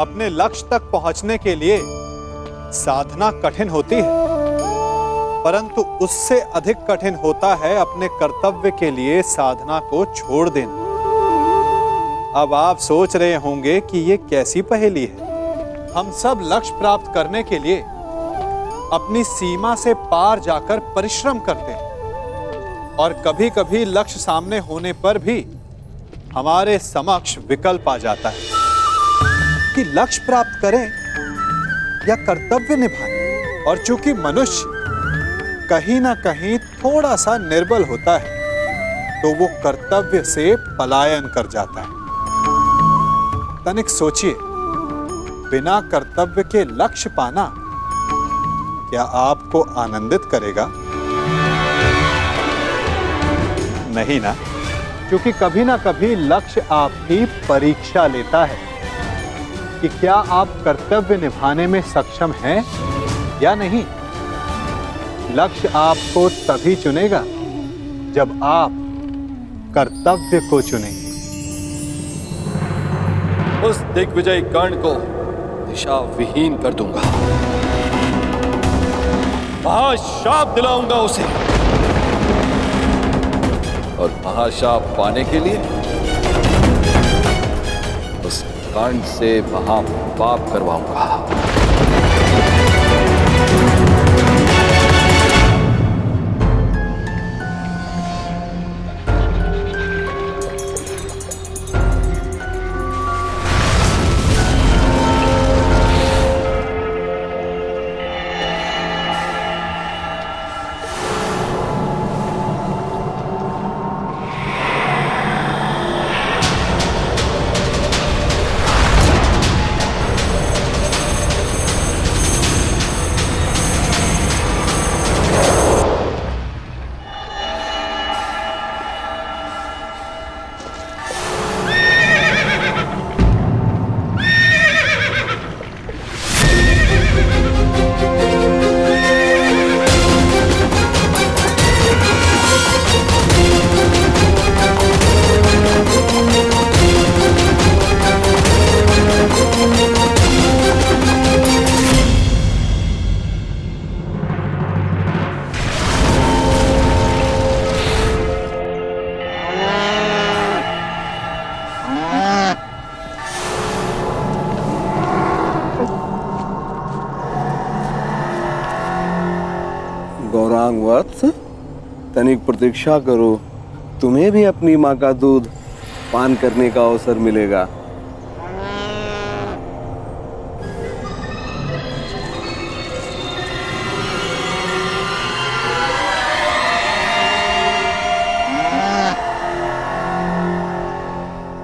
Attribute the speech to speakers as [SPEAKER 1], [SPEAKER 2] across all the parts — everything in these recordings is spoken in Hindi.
[SPEAKER 1] अपने लक्ष्य तक पहुंचने के लिए साधना कठिन होती है, परंतु उससे अधिक कठिन होता है अपने कर्तव्य के लिए साधना को छोड़ देना। अब आप सोच रहे होंगे कि ये कैसी पहेली है। हम सब लक्ष्य प्राप्त करने के लिए अपनी सीमा से पार जाकर परिश्रम करते हैं, और कभी-कभी लक्ष्य सामने होने पर भी हमारे समक्ष विकल्प आ जाता है कि लक्ष्य प्राप्त करें या कर्तव्य निभाएं। और चूंकि मनुष्य कहीं ना कहीं थोड़ा सा निर्बल होता है, तो वो कर्तव्य से पलायन कर जाता है। तनिक सोचिए, बिना कर्तव्य के लक्ष्य पाना क्या आपको आनंदित करेगा? नहीं ना, क्योंकि कभी ना कभी लक्ष्य आपकी परीक्षा लेता है कि क्या आप कर्तव्य निभाने में सक्षम हैं या नहीं। लक्ष्य आपको तभी चुनेगा जब आप कर्तव्य को चुनेंगे।
[SPEAKER 2] उस दिग्विजय कर्ण को दिशा विहीन कर दूंगा, महाशाप दिलाऊंगा उसे, और महाशाप पाने के लिए उस कर्ण से महापाप करवाऊंगा।
[SPEAKER 3] गौरांग वत्स, तनिक प्रतीक्षा करो, तुम्हें भी अपनी माँ का दूध पान करने का अवसर मिलेगा।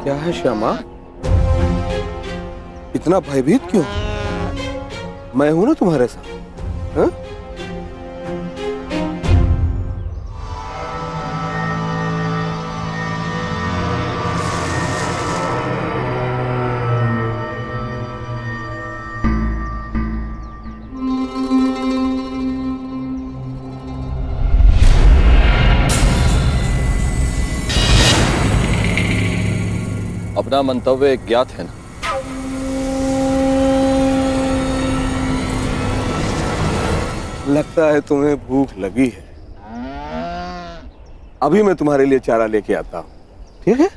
[SPEAKER 3] क्या है श्यामा, इतना भयभीत क्यों? मैं हूं ना तुम्हारे साथ। हाँ?
[SPEAKER 2] अपना मंतव्य ज्ञात है ना?
[SPEAKER 3] लगता है तुम्हें भूख लगी है। अभी मैं तुम्हारे लिए चारा लेके आता हूं, ठीक है?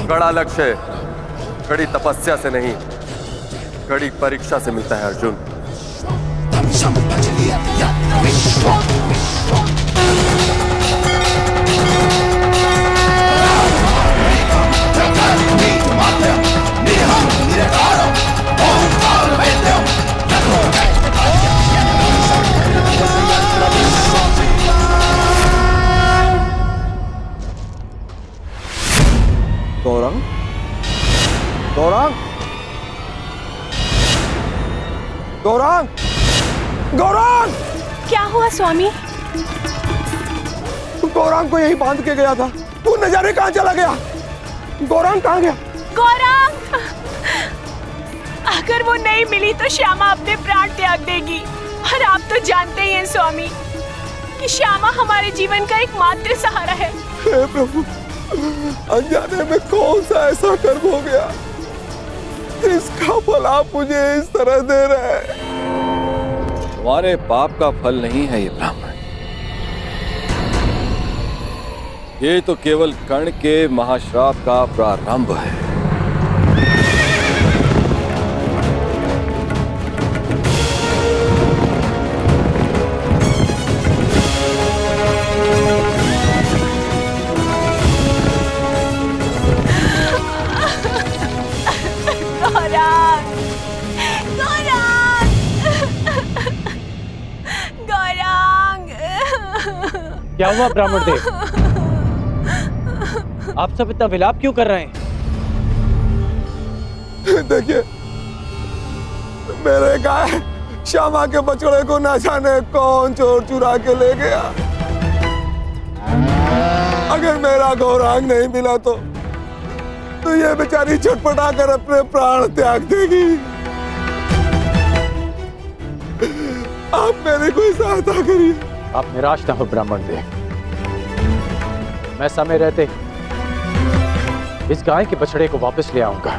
[SPEAKER 4] बड़ा लक्ष्य कड़ी तपस्या से नहीं, कड़ी परीक्षा से मिलता है अर्जुन।
[SPEAKER 3] गौरांग, गौरांग!
[SPEAKER 5] क्या हुआ स्वामी?
[SPEAKER 3] गौरांग को यहीं बांध के गया था, तू न जाने कहां चला गया। गौरांग कहां गया?
[SPEAKER 5] गौरांग! अगर वो नहीं मिली तो श्यामा अपने प्राण त्याग देगी। और आप तो जानते ही हैं स्वामी कि श्यामा हमारे जीवन का एकमात्र सहारा है।
[SPEAKER 3] हे प्रभु, अनजाने में कौन सा ऐसा कर्म हो गया इसका फल आप मुझे इस तरह दे रहे हैं।
[SPEAKER 2] तुम्हारे पाप का फल नहीं है ये ब्राह्मण, ये तो केवल कर्ण के महाश्राप का प्रारंभ है।
[SPEAKER 5] गौरांग! गौरांग! गौरांग!
[SPEAKER 6] क्या हुआ ब्राह्मण देव? आप सब इतना विलाप क्यों कर रहे हैं?
[SPEAKER 3] देखिए, मेरे गाय श्यामा के बछड़े को न जाने कौन चोर चुरा के ले गया। अगर मेरा गौरांग नहीं मिला तो ये बेचारी छटपटा कर अपने प्राण त्याग देगी। आप मेरी कोई सहायता करिए।
[SPEAKER 6] आप निराश ना हो ब्राह्मण देव, मैं समय रहते इस गाय के बछड़े को वापस ले आऊंगा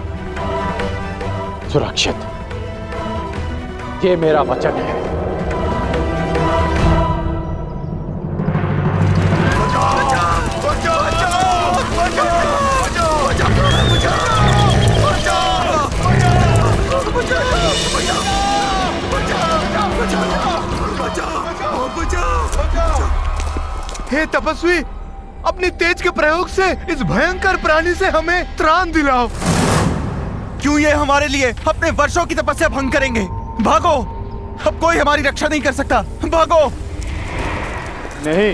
[SPEAKER 6] सुरक्षित। ये मेरा वचन है।
[SPEAKER 7] हे तपस्वी, अपनी तेज के प्रयोग से इस भयंकर प्राणी से हमें त्राण दिलाओ। क्यों ये हमारे लिए अपने वर्षों की तपस्या भंग करेंगे? भागो, अब कोई हमारी रक्षा नहीं कर सकता। भागो।
[SPEAKER 6] नहीं,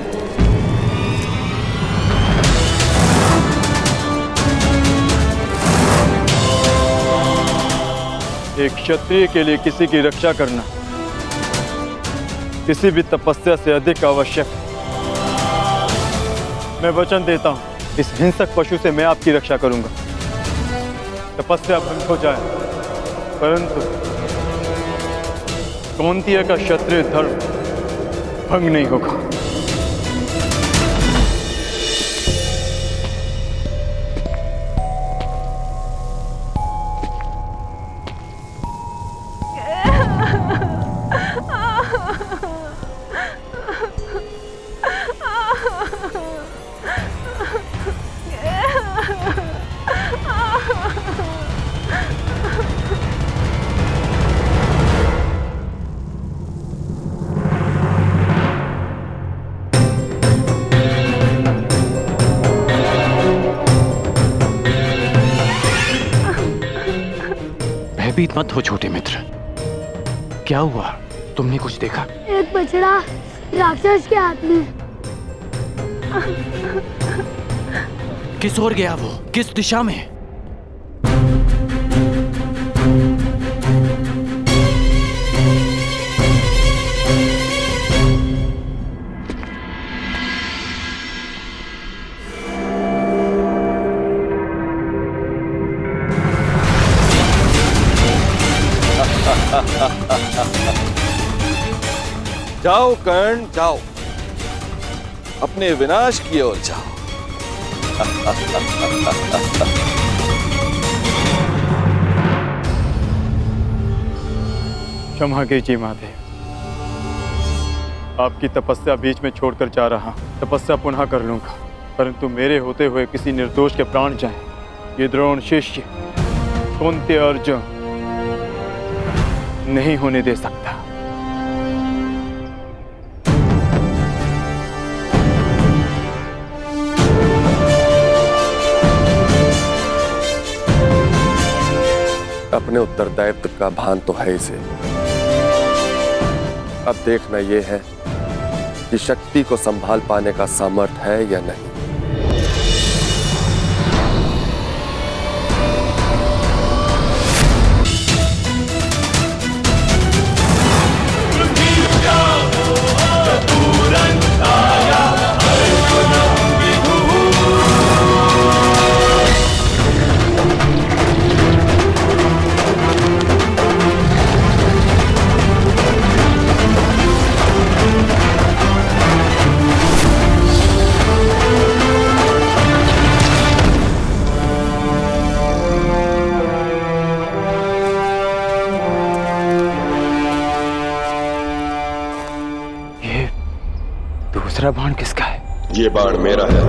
[SPEAKER 8] एक क्षत्रिय के लिए किसी की रक्षा करना किसी भी तपस्या से अधिक आवश्यक है। मैं वचन देता हूं, इस हिंसक पशु से मैं आपकी रक्षा करूंगा। तपस्या भंग हो जाए, परंतु कौंतेय का क्षत्रिय धर्म भंग नहीं होगा।
[SPEAKER 6] भयभीत मत हो छोटे मित्र। क्या हुआ? तुमने कुछ देखा?
[SPEAKER 9] एक बछड़ा राक्षस के हाथ में।
[SPEAKER 6] किस ओर गया वो? किस दिशा में?
[SPEAKER 2] जाओ कर्ण, जाओ, अपने विनाश की ओर जाओ।
[SPEAKER 8] क्षमा कीजिए महादेव, आपकी तपस्या बीच में छोड़कर जा रहा। तपस्या पुनः कर लूंगा, परंतु मेरे होते हुए किसी निर्दोष के प्राण जाएं, ये द्रोण शिष्य कुंती अर्जुन नहीं होने दे सकता।
[SPEAKER 4] अपने उत्तरदायित्व का भान तो है इसे। अब देखना यह है कि शक्ति को संभाल पाने का सामर्थ्य है या नहीं।
[SPEAKER 6] दूसरा बाण किसका है?
[SPEAKER 2] ये बाण मेरा है।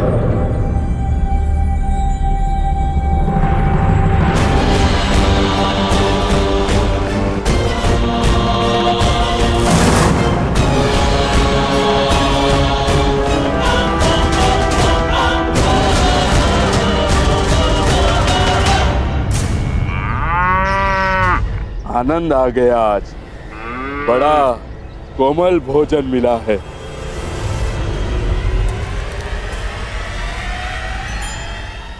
[SPEAKER 3] आनंद आ गया आज। बड़ा कोमल भोजन मिला है।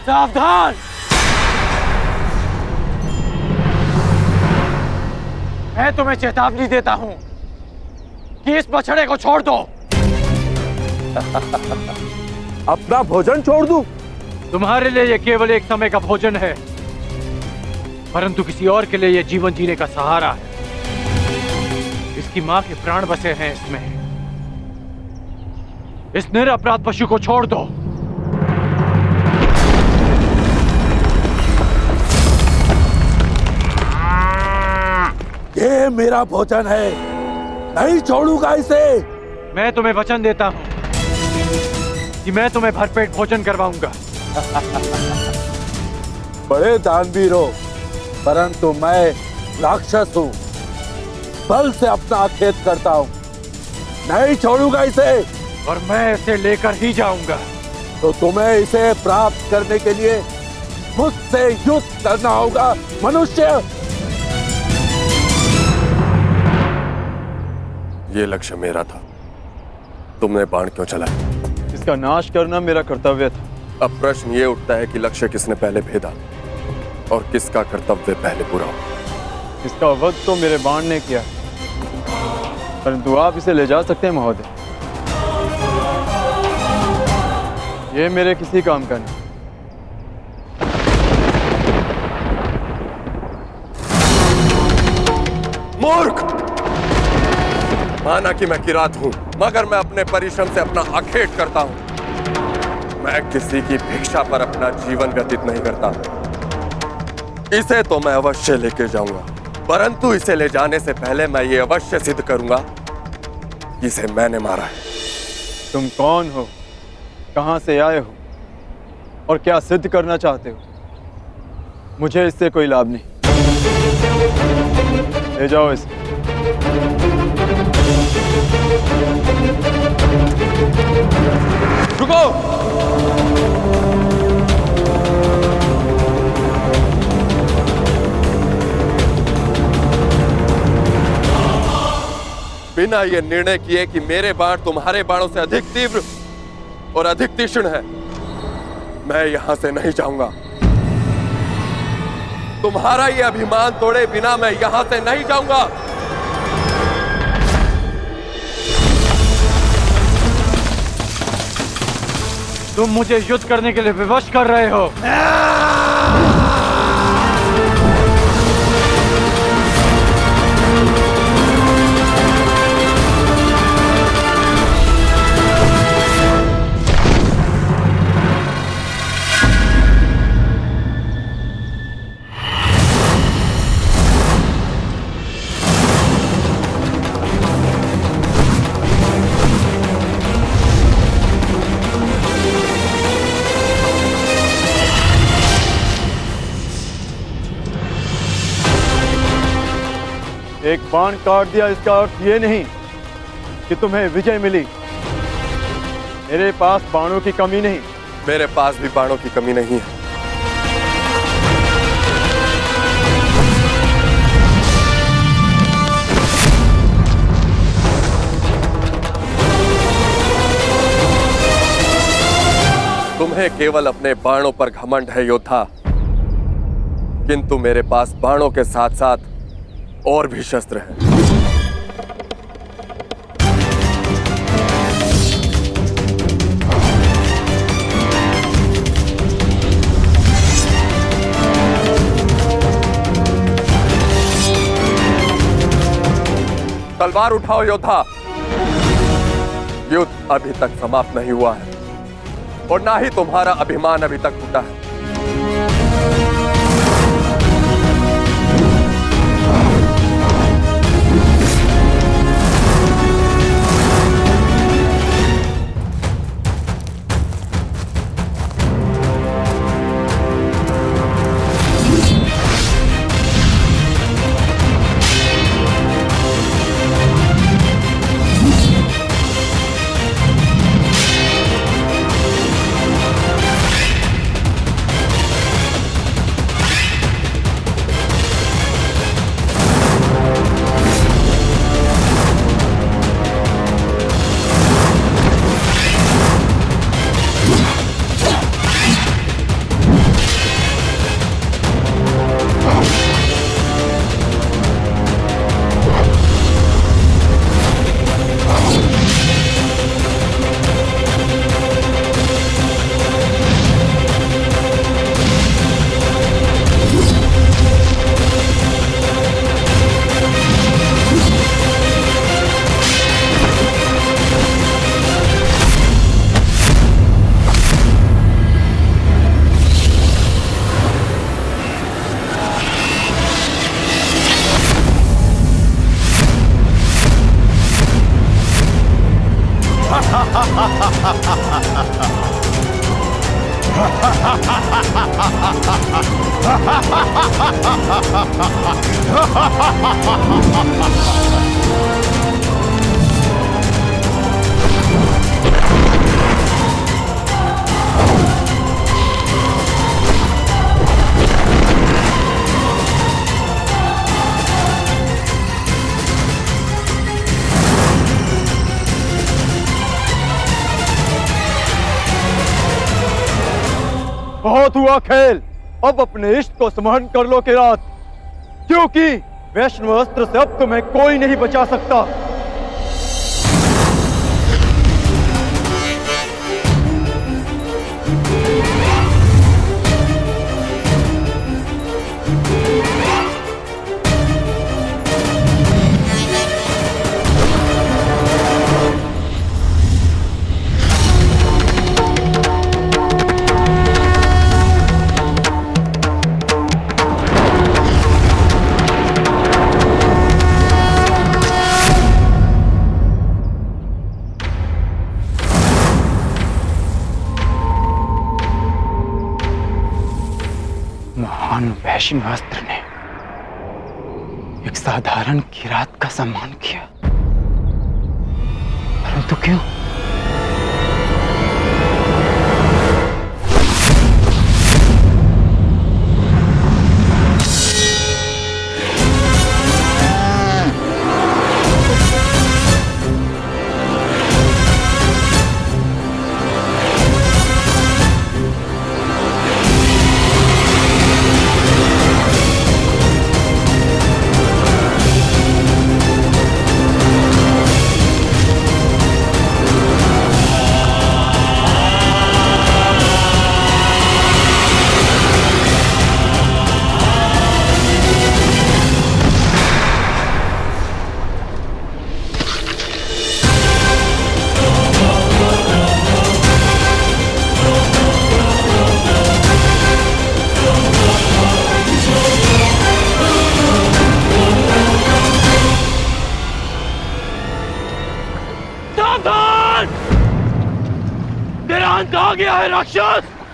[SPEAKER 6] सावधान! मैं तुम्हें चेतावनी देता हूं कि इस बछड़े को छोड़ दो।
[SPEAKER 3] अपना भोजन छोड़ दूं?
[SPEAKER 6] तुम्हारे लिए यह केवल एक समय का भोजन है, परंतु किसी और के लिए यह जीवन जीने का सहारा है। इसकी मां के प्राण बसे हैं इसमें। इस निरपराध पशु को छोड़ दो।
[SPEAKER 3] ये मेरा भोजन है, नहीं छोड़ूंगा इसे।
[SPEAKER 6] मैं तुम्हें वचन देता हूं कि मैं तुम्हें भरपेट भोजन करवाऊंगा।
[SPEAKER 3] बड़े दानवीर हो, परंतु मैं राक्षस हूं, बल से अपना खेत करता हूं। नहीं छोड़ूंगा इसे।
[SPEAKER 6] और मैं इसे लेकर ही जाऊंगा।
[SPEAKER 3] तो तुम्हें इसे प्राप्त करने के लिए मुझसे युद्ध करना होगा मनुष्य।
[SPEAKER 4] ये लक्ष्य मेरा था, तुमने बाण क्यों चलाया?
[SPEAKER 8] इसका नाश करना मेरा कर्तव्य था।
[SPEAKER 4] अब प्रश्न ये उठता है कि लक्ष्य किसने पहले भेदा और किसका कर्तव्य पहले पूरा हो।
[SPEAKER 8] इसका वध तो मेरे बाण ने किया, परंतु आप इसे ले जा सकते हैं महोदय। ये मेरे किसी काम का नहीं।
[SPEAKER 4] मूर्ख! माना कि मैं किरात हूं, मगर मैं अपने परिश्रम से अपना आखेट करता हूं। मैं किसी की भिक्षा पर अपना जीवन व्यतीत नहीं करता। इसे तो मैं अवश्य लेके जाऊंगा, परंतु इसे ले जाने से पहले मैं ये अवश्य सिद्ध करूंगा कि इसे मैंने मारा है।
[SPEAKER 8] तुम कौन हो, कहां से आए हो और क्या सिद्ध करना चाहते हो? मुझे इससे कोई लाभ नहीं। ले जाओ इसे।
[SPEAKER 4] रुको! बिना ये निर्णय किए कि मेरे बाण तुम्हारे बाणों से अधिक तीव्र और अधिक तीक्ष्ण है, मैं यहां से नहीं जाऊंगा। तुम्हारा ये अभिमान तोड़े बिना मैं यहां से नहीं जाऊंगा।
[SPEAKER 6] तुम मुझे युद्ध करने के लिए विवश कर रहे हो।
[SPEAKER 8] एक बाण काट दिया, इसका अर्थ ये नहीं कि तुम्हें विजय मिली। मेरे पास बाणों की कमी नहीं।
[SPEAKER 4] मेरे पास भी बाणों की कमी नहीं है। तुम्हें केवल अपने बाणों पर घमंड है योद्धा, किंतु मेरे पास बाणों के साथ साथ और भी शस्त्र हैं। तलवार उठाओ योद्धा। युद्ध अभी तक समाप्त नहीं हुआ है और ना ही तुम्हारा अभिमान अभी तक टूटा है।
[SPEAKER 8] बहुत हुआ खेल, अब अपने इष्ट को स्मरण कर लो किरात, क्योंकि वैष्णव अस्त्र से अब तुम्हें कोई नहीं बचा सकता।
[SPEAKER 6] महान वैष्णव अस्त्र ने एक साधारण किरात का सम्मान किया, परंतु क्यों?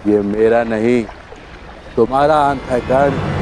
[SPEAKER 3] ये मेरा नहीं, तुम्हारा अंत है कर्ण।